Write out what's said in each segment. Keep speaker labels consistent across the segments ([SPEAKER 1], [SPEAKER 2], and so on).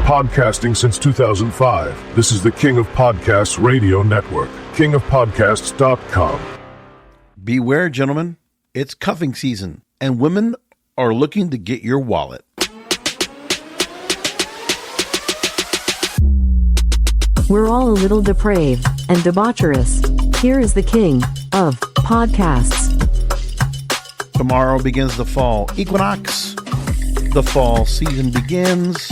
[SPEAKER 1] Podcasting since 2005. This is the King of Podcasts radio network. kingofpodcasts.com.
[SPEAKER 2] Beware, gentlemen. It's cuffing season, and women are looking to get your wallet.
[SPEAKER 3] We're all a little depraved and debaucherous. Here is the King of Podcasts.
[SPEAKER 2] Tomorrow begins the fall equinox. The fall season begins.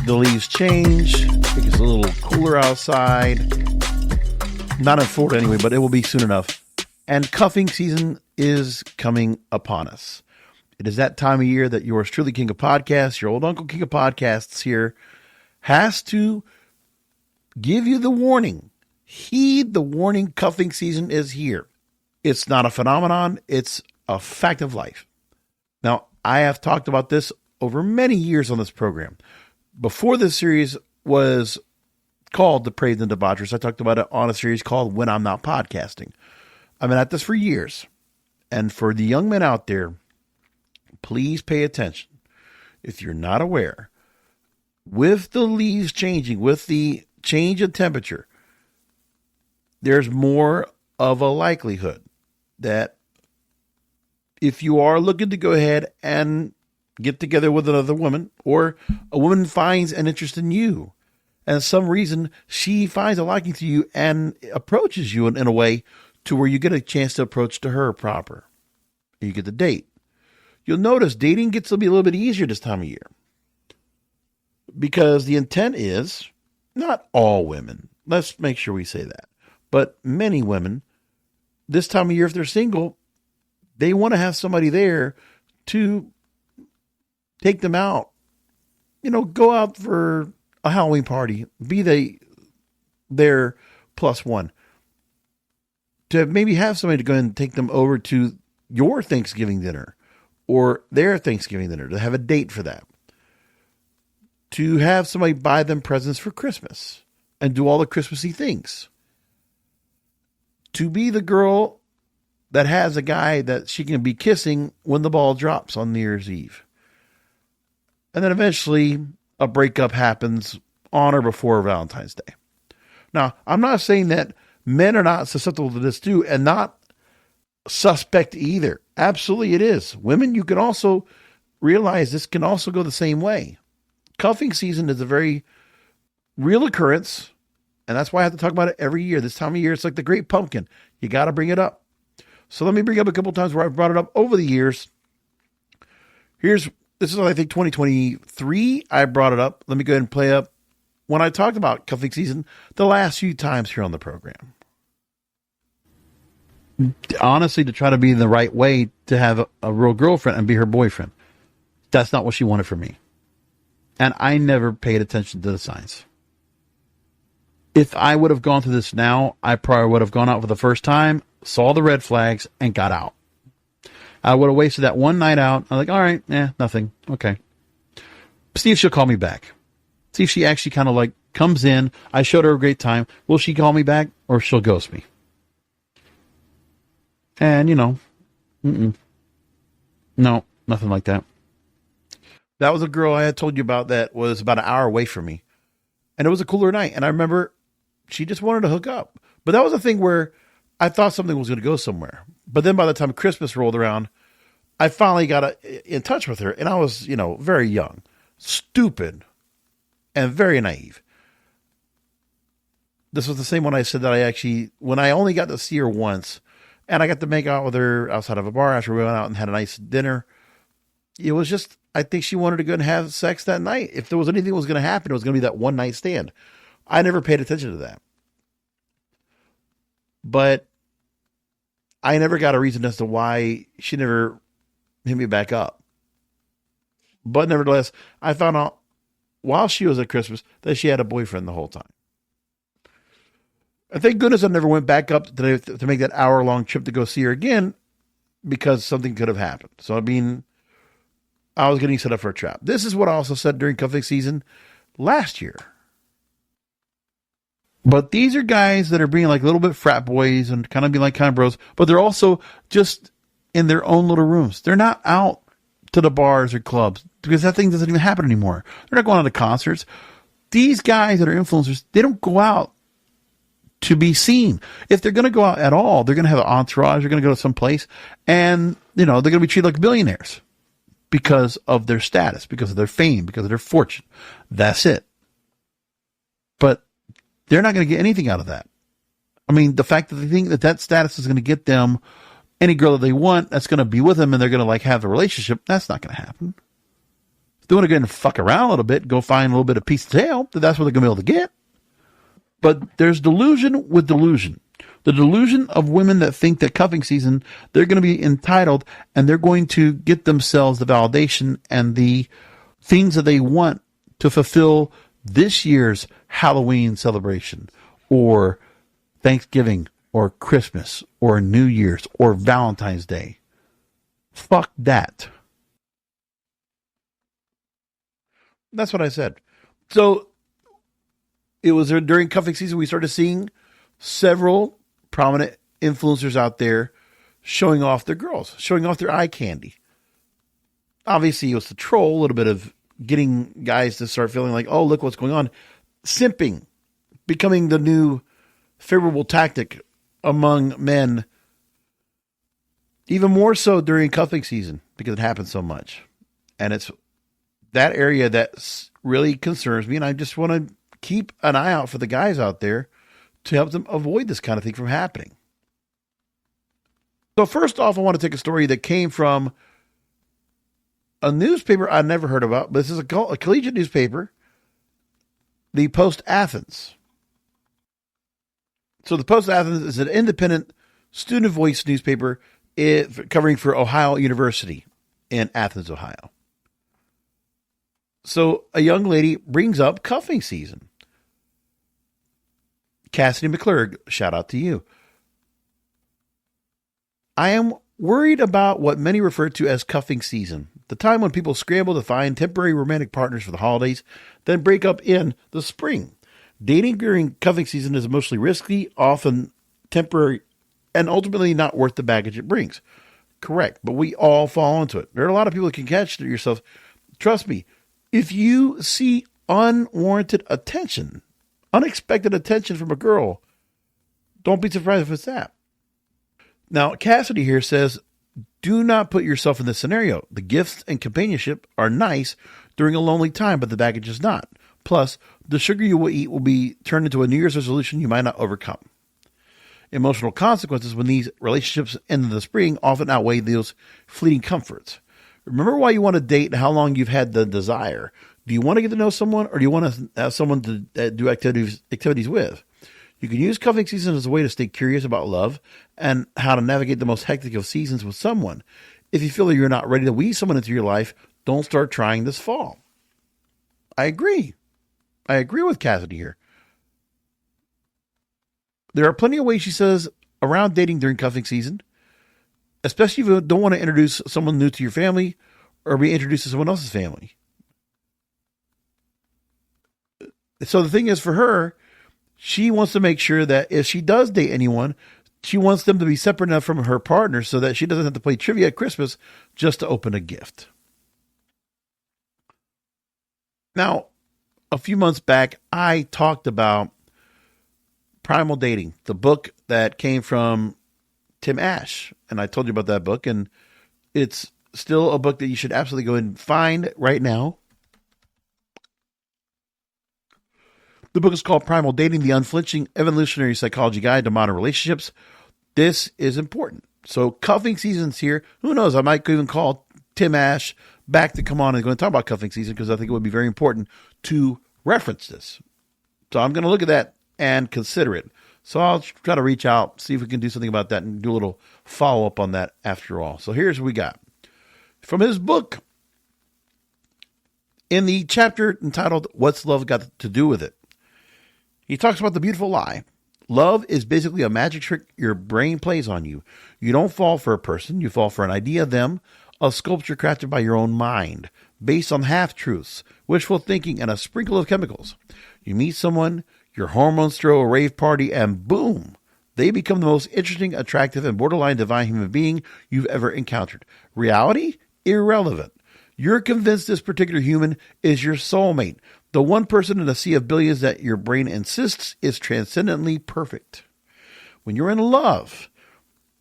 [SPEAKER 2] The leaves change. It gets a little cooler outside. Not in Florida anyway, but it will be soon enough. And cuffing season is coming upon us. It is that time of year that yours truly, King of Podcasts, your old Uncle King of Podcasts here, has to give you the warning. Heed the warning. Cuffing season is here. It's not a phenomenon. It's a fact of life. Now, I have talked about this over many years on this program. Before this series was called Depraved and Debaucherous, I talked about it on a series called When I'm Not Podcasting. I've been at this for years. And for the young men out there, please pay attention. If you're not aware, with the leaves changing, with the change in temperature, there's more of a likelihood that if you are looking to go ahead and get together with another woman, or a woman finds an interest in you, and some reason she finds a liking to you and approaches you in a way to where you get a chance to approach to her proper. And you get the date. You'll notice dating gets to be a little bit easier this time of year. Because the intent is, not all women, let's make sure we say that, but many women, this time of year, if they're single, they want to have somebody there to take them out, go out for a Halloween party, be their plus one, to maybe have somebody to go and take them over to your Thanksgiving dinner or their Thanksgiving dinner, to have a date for that, to have somebody buy them presents for Christmas and do all the Christmassy things, to be the girl that has a guy that she can be kissing when the ball drops on New Year's Eve. And then eventually a breakup happens on or before Valentine's Day. Now, I'm not saying that men are not susceptible to this too, and not suspect either. Absolutely it is. Women, you can also realize this can also go the same way. Cuffing season is a very real occurrence, and that's why I have to talk about it every year. This time of year, it's like the great pumpkin. You got to bring it up. So let me bring up a couple of times where I've brought it up over the years. This is, I think, 2023. I brought it up. Let me go ahead and play up when I talked about cuffing season the last few times here on the program. Honestly, to try to be in the right way to have a real girlfriend and be her boyfriend. That's not what she wanted from me. And I never paid attention to the signs. If I would have gone through this now, I probably would have gone out for the first time, saw the red flags, and got out. I would have wasted that one night out. I'm like, all right, nothing. Okay. See if she'll call me back. See if she actually kind of like comes in. I showed her a great time. Will she call me back or she'll ghost me? And, no, nothing like that. That was a girl I had told you about that was about an hour away from me. And it was a cooler night. And I remember she just wanted to hook up. But that was a thing where I thought something was going to go somewhere. But then by the time Christmas rolled around, I finally got in touch with her. And I was, very young, stupid, and very naive. This was the same one I said that when I only got to see her once, and I got to make out with her outside of a bar after we went out and had a nice dinner. It was just, I think she wanted to go and have sex that night. If there was anything that was going to happen, it was going to be that one night stand. I never paid attention to that. But I never got a reason as to why she never hit me back up. But nevertheless, I found out while she was at Christmas that she had a boyfriend the whole time. And thank goodness I never went back up to make that hour-long trip to go see her again, because something could have happened. So, I was getting set up for a trap. This is what I also said during cuffing season last year. But these are guys that are being like a little bit frat boys and kind of being like kind of bros, but they're also just in their own little rooms. They're not out to the bars or clubs. because that thing doesn't even happen anymore. They're not going out to concerts. These guys that are influencers, they don't go out to be seen. If they're going to go out at all, they're going to have an entourage. They're going to go to some place, and they're going to be treated like billionaires because of their status, because of their fame, because of their fortune. That's it. But they're not going to get anything out of that. I mean, the fact that they think that status is going to get them any girl that they want, that's going to be with them, and they're going to have a relationship, that's not going to happen. If they want to go and fuck around a little bit, go find a little bit of piece of tail, that's what they're going to be able to get. But there's delusion with delusion. The delusion of women that think that cuffing season, they're going to be entitled and they're going to get themselves the validation and the things that they want to fulfill this year's Halloween celebration or Thanksgiving or Christmas or New Year's or Valentine's Day. Fuck that. That's what I said. So it was during cuffing season we started seeing several prominent influencers out there showing off their girls, showing off their eye candy. Obviously, it was the troll, a little bit of getting guys to start feeling like, oh, look what's going on. Simping, becoming the new favorable tactic among men, even more so during cuffing season because it happens so much. And it's that area that really concerns me, and I just want to keep an eye out for the guys out there to help them avoid this kind of thing from happening. So first off, I want to take a story that came from a newspaper I never heard about, but this is a collegiate newspaper, the Post Athens. So the Post Athens is an independent student voice newspaper covering for Ohio University in Athens, Ohio. So a young lady brings up cuffing season. Cassidy McClurg, shout out to you. I am worried about what many refer to as cuffing season, the time when people scramble to find temporary romantic partners for the holidays, then break up in the spring. Dating during cuffing season is emotionally risky, often temporary, and ultimately not worth the baggage it brings. Correct, but we all fall into it. There are a lot of people that can catch yourself. Trust me, if you see unwarranted attention, unexpected attention from a girl, don't be surprised if it's that. Now, Cassidy here says, do not put yourself in this scenario. The gifts and companionship are nice during a lonely time, but the baggage is not. Plus, the sugar you will eat will be turned into a New Year's resolution you might not overcome. Emotional consequences when these relationships end in the spring often outweigh those fleeting comforts. Remember why you want to date and how long you've had the desire. Do you want to get to know someone, or do you want to have someone to do activities with? You can use cuffing season as a way to stay curious about love and how to navigate the most hectic of seasons with someone. If you feel that you're not ready to weave someone into your life, don't start trying this fall. I agree. I agree with Cassidy here. There are plenty of ways, she says, around dating during cuffing season, especially if you don't want to introduce someone new to your family or be introduced to someone else's family. So the thing is, for her, she wants to make sure that if she does date anyone, she wants them to be separate enough from her partner so that she doesn't have to play trivia at Christmas just to open a gift. Now, a few months back, I talked about Primal Dating, the book that came from Tim Ash. And I told you about that book, and it's still a book that you should absolutely go and find right now. The book is called Primal Dating, the Unflinching Evolutionary Psychology Guide to Modern Relationships. This is important. So cuffing season's here. Who knows? I might even call Tim Ash back to come on and go and talk about cuffing season because I think it would be very important to reference this. So I'm going to look at that and consider it. So I'll try to reach out, see if we can do something about that and do a little follow-up on that after all. So here's what we got. From his book, in the chapter entitled, What's Love Got to Do With It? He talks about the beautiful lie. Love is basically a magic trick your brain plays on you. You don't fall for a person. You fall for an idea of them, a sculpture crafted by your own mind, based on half-truths, wishful thinking, and a sprinkle of chemicals. You meet someone, your hormones throw a rave party, and boom, they become the most interesting, attractive, and borderline divine human being you've ever encountered. Reality? Irrelevant. You're convinced this particular human is your soulmate, the one person in a sea of billions that your brain insists is transcendently perfect. When you're in love,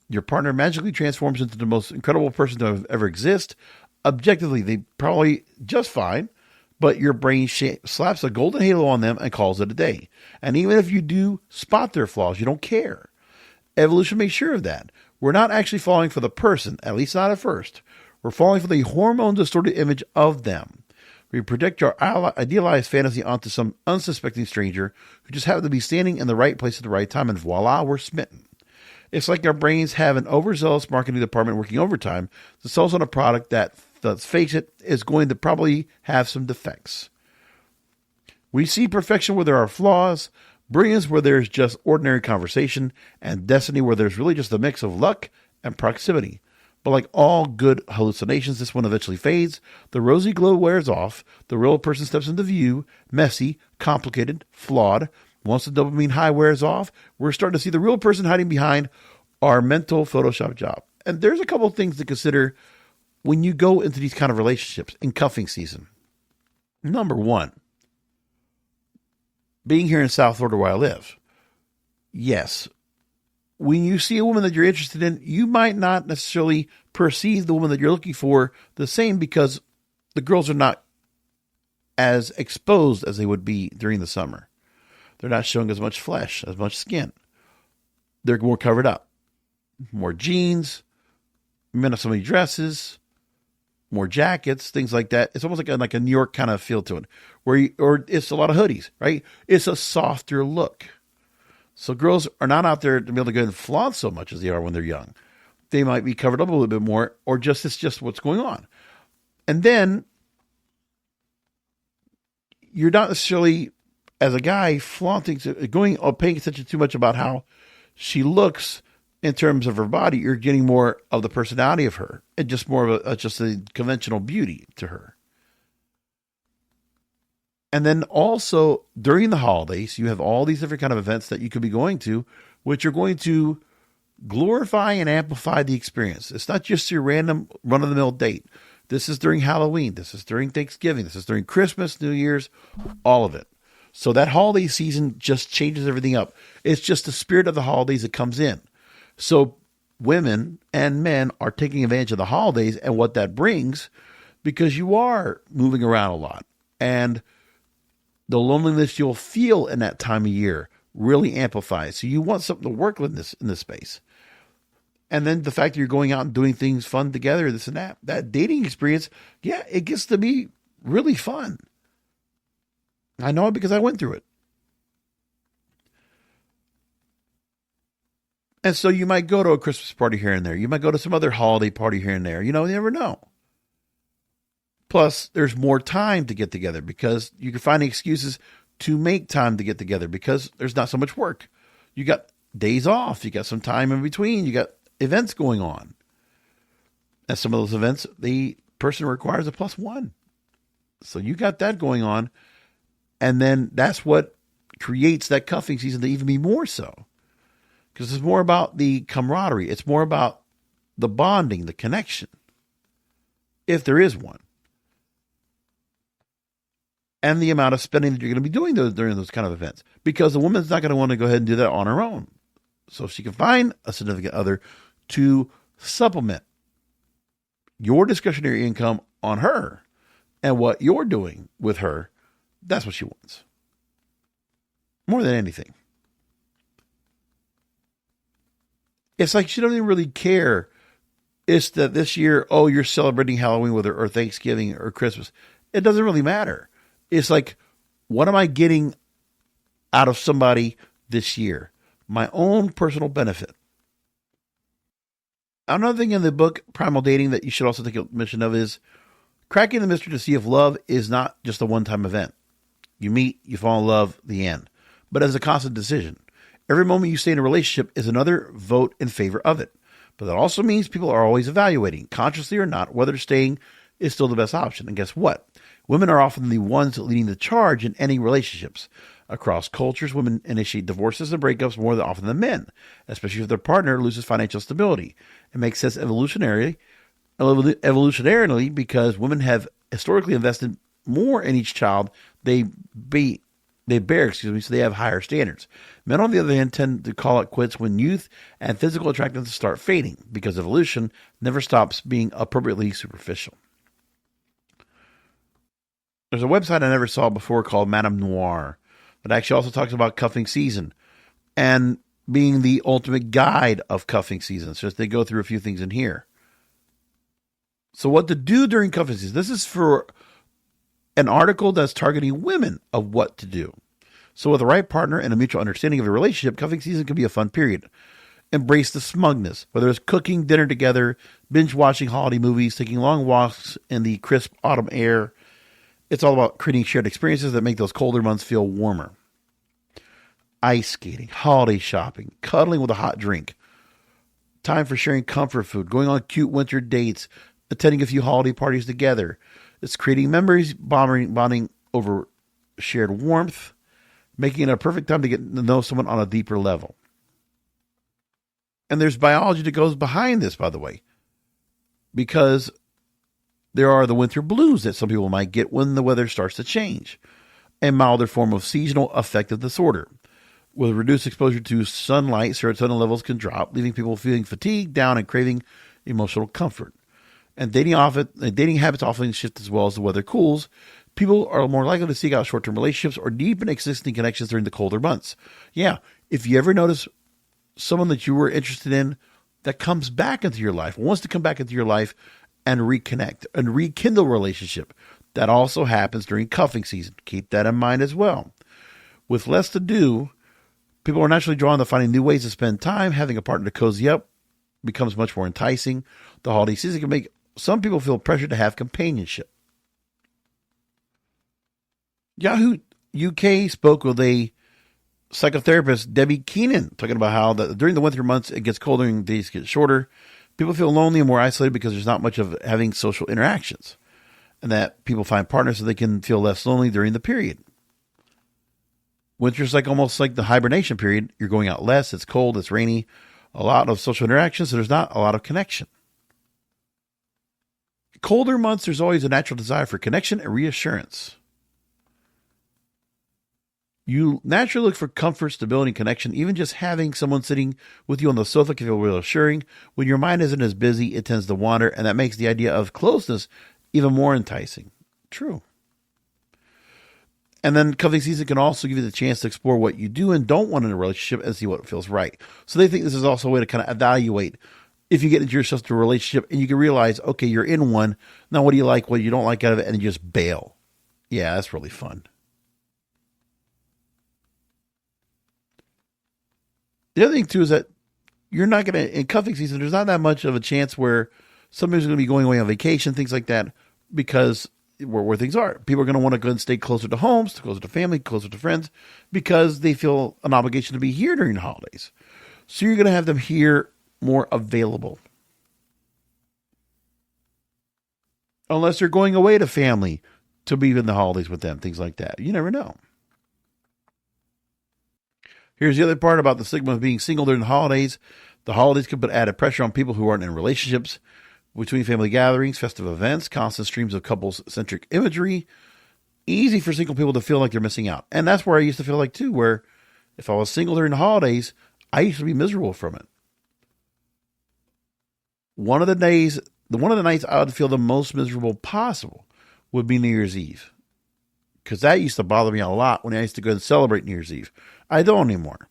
[SPEAKER 2] your partner magically transforms into the most incredible person to ever exist. Objectively, they probably just fine, but your brain slaps a golden halo on them and calls it a day. And even if you do spot their flaws, you don't care. Evolution makes sure of that. We're not actually falling for the person, at least not at first. We're falling for the hormone-distorted image of them. We project our idealized fantasy onto some unsuspecting stranger who just happened to be standing in the right place at the right time, and voila, we're smitten. It's like our brains have an overzealous marketing department working overtime to sell us on a product that, let's face it, is going to probably have some defects. We see perfection where there are flaws, brilliance where there's just ordinary conversation, and destiny where there's really just a mix of luck and proximity. But like all good hallucinations, this one eventually fades, the rosy glow wears off, the real person steps into view, messy, complicated, flawed. Once the dopamine high wears off, we're starting to see the real person hiding behind our mental Photoshop job. And there's a couple of things to consider when you go into these kind of relationships in cuffing season. Number one, being here in South Florida where I live. Yes, when you see a woman that you're interested in, you might not necessarily perceive the woman that you're looking for the same because the girls are not as exposed as they would be during the summer. They're not showing as much flesh, as much skin. They're more covered up. More jeans, men have so many dresses, more jackets, things like that. It's almost like a New York kind of feel to it, or it's a lot of hoodies, right? It's a softer look. So girls are not out there to be able to go and flaunt so much as they are when they're young. They might be covered up a little bit more, or it's just what's going on. And then you're not necessarily, as a guy, flaunting, paying attention too much about how she looks in terms of her body. You're getting more of the personality of her and just more of just a conventional beauty to her. And then also during the holidays, you have all these different kind of events that you could be going to, which are going to glorify and amplify the experience. It's not just your random run-of-the-mill date. This is during Halloween. This is during Thanksgiving. This is during Christmas, New Year's, all of it. So that holiday season just changes everything up. It's just the spirit of the holidays that comes in. So women and men are taking advantage of the holidays and what that brings, because you are moving around a lot. And the loneliness you'll feel in that time of year really amplifies. So you want something to work with in this space. And then the fact that you're going out and doing things fun together, this and that dating experience, yeah, it gets to be really fun. I know it because I went through it. And so you might go to a Christmas party here and there. You might go to some other holiday party here and there. You never know. Plus, there's more time to get together because you can find excuses to make time to get together because there's not so much work. You got days off. You got some time in between. You got events going on. And some of those events, the person requires a +1. So you got that going on. And then that's what creates that cuffing season to even be more so. Because it's more about the camaraderie. It's more about the bonding, the connection, if there is one. And the amount of spending that you're going to be doing during those kind of events. Because the woman's not going to want to go ahead and do that on her own. So if she can find a significant other to supplement your discretionary income on her and what you're doing with her, that's what she wants. More than anything. It's like she doesn't even really care. It's that this year, you're celebrating Halloween with her or Thanksgiving or Christmas. It doesn't really matter. It's like, what am I getting out of somebody this year? My own personal benefit. Another thing in the book, Primal Dating, that you should also take admission of is cracking the mystery to see if love is not just a one-time event. You meet, you fall in love, the end. But as a constant decision. Every moment you stay in a relationship is another vote in favor of it. But that also means people are always evaluating, consciously or not, whether staying is still the best option. And guess what? Women are often the ones leading the charge in ending relationships. Across cultures, women initiate divorces and breakups more often than men, especially if their partner loses financial stability. It makes sense evolutionarily Evolutionarily, because women have historically invested more in each child they bear, so they have higher standards. Men, on the other hand, tend to call it quits when youth and physical attractiveness start fading, because evolution never stops being appropriately superficial. There's a website I never saw before called Madame Noir that actually also talks about cuffing season and being the ultimate guide of cuffing season. So they go through a few things in here. So what to do during cuffing season. This is for an article that's targeting women of what to do. So with the right partner and a mutual understanding of the relationship, cuffing season can be a fun period. Embrace the smugness, whether it's cooking dinner together, binge watching holiday movies, taking long walks in the crisp autumn air. It's all about creating shared experiences that make those colder months feel warmer. Ice skating, holiday shopping, cuddling with a hot drink. Time for sharing comfort food, going on cute winter dates, attending a few holiday parties together. It's creating memories, bonding over shared warmth, making it a perfect time to get to know someone on a deeper level. And there's biology that goes behind this, by the way, because there are the winter blues that some people might get when the weather starts to change, a milder form of seasonal affective disorder. With reduced exposure to sunlight, serotonin levels can drop, leaving people feeling fatigued, down, and craving emotional comfort. And dating habits often shift as well as the weather cools. People are more likely to seek out short-term relationships or deepen existing connections during the colder months. Yeah, if you ever notice someone that you were interested in that comes back into your life, wants to come back into your life and reconnect and rekindle a relationship, that also happens during cuffing season. Keep that in mind as well. With less to do, people are naturally drawn to finding new ways to spend time. Having a partner to cozy up becomes much more enticing. The holiday season can make some people feel pressure to have companionship. Yahoo UK spoke with a psychotherapist, Debbie Keenan, talking about how during the winter months it gets colder and days get shorter. People feel lonely and more isolated because there's not much of having social interactions, and that people find partners so they can feel less lonely during the period. Winter's almost like the hibernation period. You're going out less. It's cold. It's rainy. A lot of social interactions, so there's not a lot of connection. Colder months, there's always a natural desire for connection and reassurance. You naturally look for comfort, stability, and connection. Even just having someone sitting with you on the sofa can feel reassuring. When your mind isn't as busy, it tends to wander, and that makes the idea of closeness even more enticing. True. And then cuffing season can also give you the chance to explore what you do and don't want in a relationship and see what feels right. So they think this is also a way to kind of evaluate if you get into yourself to a relationship and you can realize, okay, you're in one. Now, what do you like? What you don't like out of it? And you just bail. Yeah, that's really fun. The other thing, too, is that you're not going to, in cuffing season, there's not that much of a chance where somebody's going to be going away on vacation, things like that, because where things are. People are going to want to go and stay closer to homes, closer to family, closer to friends, because they feel an obligation to be here during the holidays. So you're going to have them here more available. Unless they're going away to family to be in the holidays with them, things like that. You never know. Here's the other part about the stigma of being single during the holidays. The holidays can put added pressure on people who aren't in relationships. Between family gatherings, festive events, constant streams of couples-centric imagery, easy for single people to feel like they're missing out. And that's where I used to feel like, too, where if I was single during the holidays, I used to be miserable from it. One of the nights I would feel the most miserable possible would be New Year's Eve. Because that used to bother me a lot when I used to go and celebrate New Year's Eve. I don't anymore.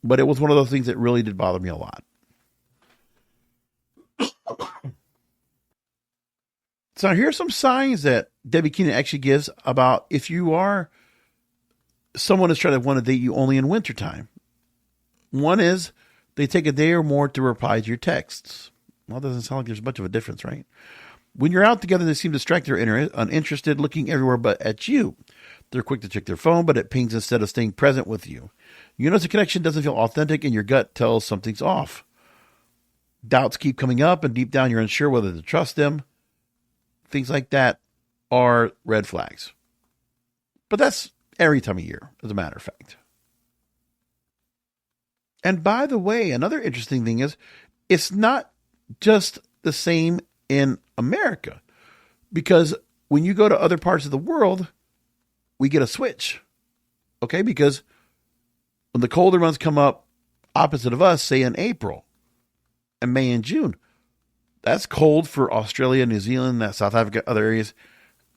[SPEAKER 2] But it was one of those things that really did bother me a lot. So here's some signs that Debbie Keenan actually gives about if you are someone who's trying to want to date you only in wintertime. One is they take a day or more to reply to your texts. Well, it doesn't sound like there's much of a difference, right? When you're out together, they seem distracted or uninterested, looking everywhere but at you. They're quick to check their phone, but it pings instead of staying present with you. You notice the connection doesn't feel authentic and your gut tells something's off. Doubts keep coming up and deep down you're unsure whether to trust them. Things like that are red flags. But that's every time of year, as a matter of fact. And by the way, another interesting thing is it's not just the same in America. Because when you go to other parts of the world, we get a switch. Okay? Because when the colder months come up opposite of us, say in April and May and June, that's cold for Australia, New Zealand, that South Africa, other areas.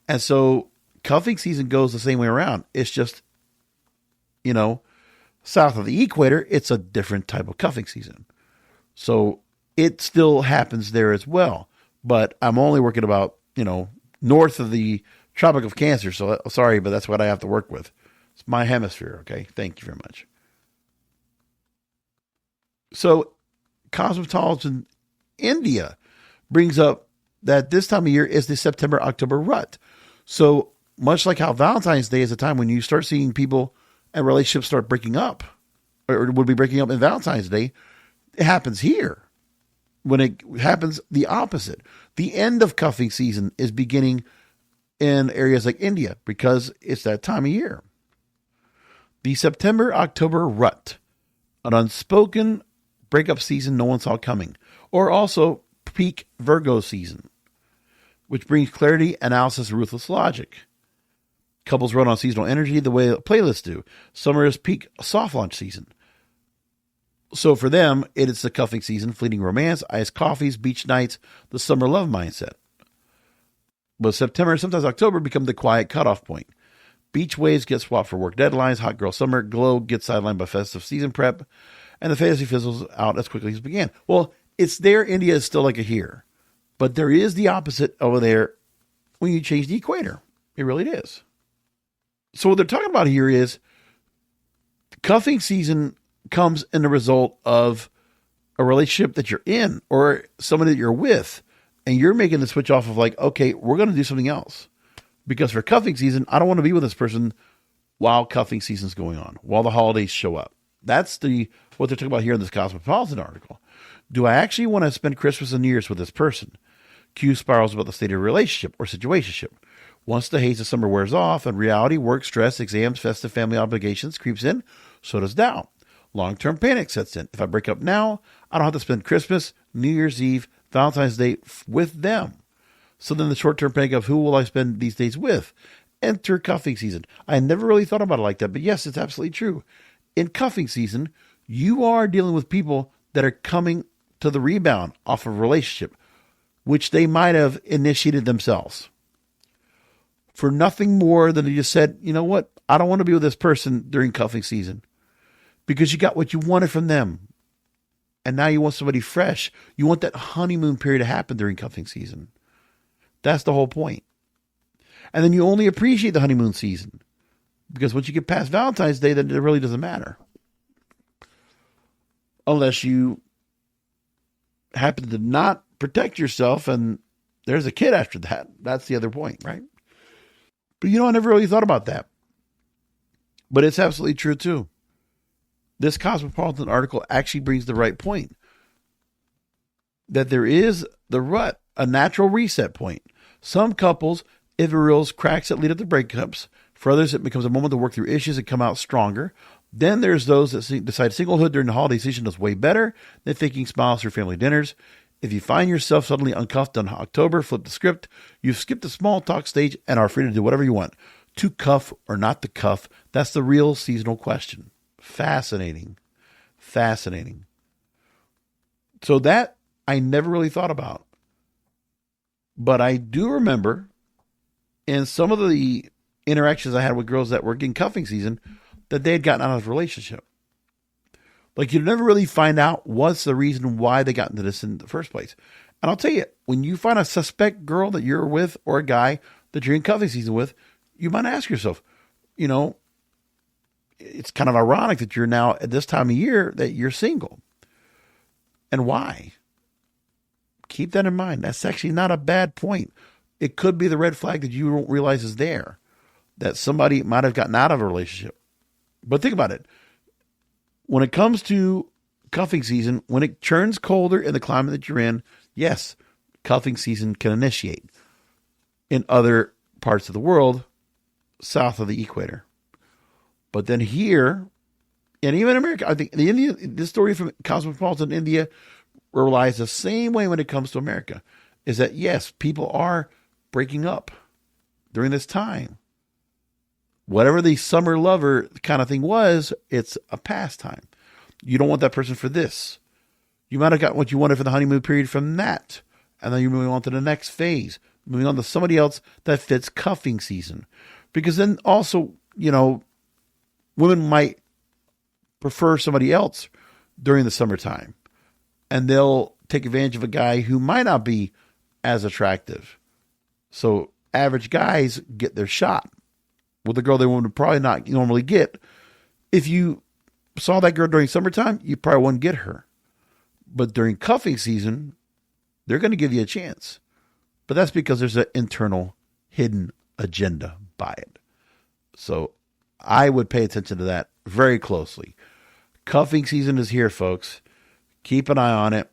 [SPEAKER 2] And so cuffing season goes the same way around. It's just, south of the equator, it's a different type of cuffing season. So it still happens there as well. But I'm only working about, north of the Tropic of Cancer. So sorry, but that's what I have to work with. It's my hemisphere. Okay. Thank you very much. So cosmetology India brings up that this time of year is the September-October rut. So much like how Valentine's Day is a time when you start seeing people and relationships start breaking up, or would be breaking up in Valentine's Day, it happens here. When it happens the opposite. The end of cuffing season is beginning in areas like India because it's that time of year. The September-October rut, an unspoken breakup season no one saw coming, or also peak Virgo season, which brings clarity, analysis, and ruthless logic. Couples run on seasonal energy the way playlists do. Summer is peak soft launch season. So for them, it is the cuffing season, fleeting romance, iced coffees, beach nights, the summer love mindset. But September, sometimes October, become the quiet cutoff point. Beach waves get swapped for work deadlines, hot girl summer glow gets sidelined by festive season prep, and the fantasy fizzles out as quickly as it began. Well, it's there. India is still like a here. But there is the opposite over there when you change the equator. It really is. So what they're talking about here is cuffing season comes in the result of a relationship that you're in or somebody that you're with, and you're making the switch off of like, okay, we're going to do something else. Because for cuffing season, I don't want to be with this person while cuffing season's going on, while the holidays show up. That's what they're talking about here in this Cosmopolitan article. Do I actually want to spend Christmas and New Year's with this person? Q spirals about the state of a relationship or situationship. Once the haze of summer wears off and reality, work, stress, exams, festive family obligations creeps in, so does doubt. Long-term panic sets in. If I break up now, I don't have to spend Christmas, New Year's Eve, Valentine's Day with them. So then the short-term panic of who will I spend these days with? Enter cuffing season. I never really thought about it like that, but yes, it's absolutely true. In cuffing season, you are dealing with people that are coming to the rebound off of a relationship, which they might have initiated themselves. For nothing more than they just said, you know what? I don't want to be with this person during cuffing season because you got what you wanted from them. And now you want somebody fresh. You want that honeymoon period to happen during cuffing season. That's the whole point. And then you only appreciate the honeymoon season because once you get past Valentine's Day, then it really doesn't matter. Unless you happen to not protect yourself and there's a kid after that. That's the other point, right? But I never really thought about that. But it's absolutely true too. This Cosmopolitan article actually brings the right point. That there is the rut, a natural reset point. Some couples, it reveals cracks that lead up to breakups. For others, it becomes a moment to work through issues and come out stronger. Then there's those that decide singlehood during the holiday season is way better than thinking smiles through family dinners. If you find yourself suddenly uncuffed in October, flip the script. You've skipped the small talk stage and are free to do whatever you want. To cuff or not to cuff, that's the real seasonal question. Fascinating. Fascinating. So that I never really thought about. But I do remember in some of the interactions I had with girls that were in cuffing season that they had gotten out of a relationship. Like you never really find out what's the reason why they got into this in the first place. And I'll tell you, when you find a suspect girl that you're with or a guy that you're in cuffing season with, you might ask yourself, it's kind of ironic that you're now at this time of year that you're single. And why? Keep that in mind. That's actually not a bad point. It could be the red flag that you don't realize is there, that somebody might have gotten out of a relationship. But think about it. When it comes to cuffing season, when it turns colder in the climate that you're in, yes, cuffing season can initiate. In other parts of the world, south of the equator. But then here, and even America, I think this story from Cosmopolitan India relies the same way when it comes to America. is that, yes, people are breaking up during this time. Whatever the summer lover kind of thing was, it's a pastime. You don't want that person for this. You might have got what you wanted for the honeymoon period from that. And then you're moving on to the next phase, moving on to somebody else that fits cuffing season. Because then also, women might prefer somebody else during the summertime. And they'll take advantage of a guy who might not be as attractive. So average guys get their shot with a girl they would probably not normally get. If you saw that girl during summertime, you probably wouldn't get her. But during cuffing season, they're going to give you a chance. But that's because there's an internal hidden agenda by it. So I would pay attention to that very closely. Cuffing season is here, folks. Keep an eye on it.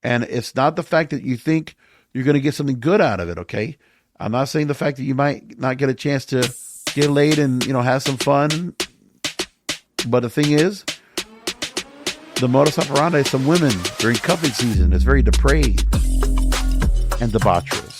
[SPEAKER 2] And it's not the fact that you think you're going to get something good out of it, okay? I'm not saying the fact that you might not get a chance to get laid and, have some fun. But the thing is, the modus operandi of some women during cuffing season is very depraved and debaucherous.